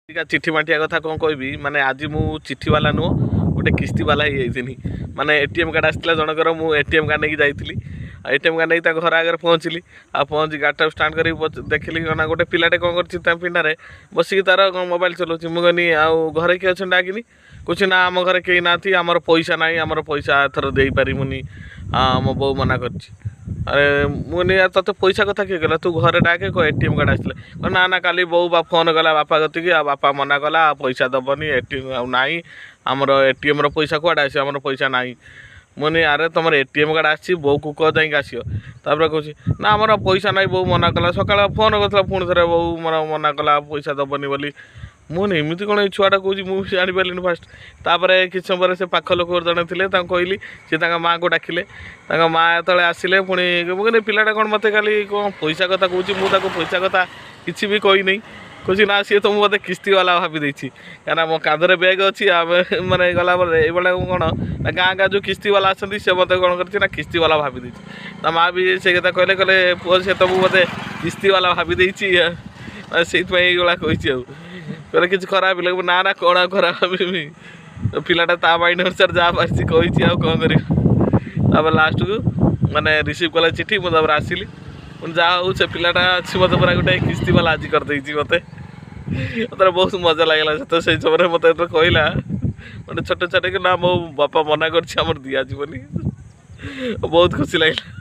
चिठी बांटिया कथा कौन कहबी माने आज मु चिठी वाला नुह गोटे किस्ती वाला ही जाइनी माने एटीएम कार्ड आसला जनकर मु एटीएम कार्ड नहीं जाइली एटीएम कार्ड नहीं घर आगे पहुँचली आ पहुँची गाड़ी स्टार्ट कर देखिली ना गोटे पिलाटे कौन कर पिंडारे बसिक तार मोबाइल चलाऊँ मुझे आउ घरे किए अच्छे डाकिनी कुछ ना आम घर कहीं ना आमर पैसा ना आमर पैसा एथर दे पारूनी हाँ मो बो मना कर अरे मुझे ते पैसा कथा किए गला तू घरे डाके एटीएम कार्ड आसले ना ना काली बो बा फोन कला बापा कति आ बापा मना कला पैसा दबनी एटीएम ना आमर एटीएम पैसा कौटे आस आमर पैसा ना मुझे अरे तुम एटीएम कार्ड आसी बो को कह जाइए आसियो तापर कह ना आमर पैसा ना बो मना कला सका फोन करता पुणी थे बो मोर मना कला पैसा दबनी बोली मुझे एमती कौन छुआटा कौच मुझे जापारे फास्ट तापर कि समय से पाख लोक जड़े थे कहली सी माँ को डाकिले माँ जो आसिले पुणी मुझे पिलाटा कौन मत खाली कौन पैसा कथा कौच मुझे पैसा कथा किसी भी कही नहीं कौच ना सी तो मुझे किस्ती वाला भाभी देती क्या मो कांधरे बैग अच्छी मैंने गला ये कौन ना गाँ गाँ जो किस्ती वाला आसती से मत कौन कर किस्ती वाला भाभी देती ता माँ भी से कथा कहले कहले पुओ से तो मुझे किस्ती वाला भाभी देती से कही कहले कि खराब लगे ना ना कौन खराब भाभी पिलाटा ता माइंड अनुसार जहाँ पार्टी कही कौन कर लास्ट को मैंने रिसीव कला चिठी मुझे आसिली जहाँ हूँ से पिलाटा अच्छी मत पूरा गोटे किस्ती वाला आज करदे मत बहुत मजा लगला तो से समय मत कहला मैंने छोटे छोटे कि ना मो बापा मना कर दिया बहुत खुशी लगे।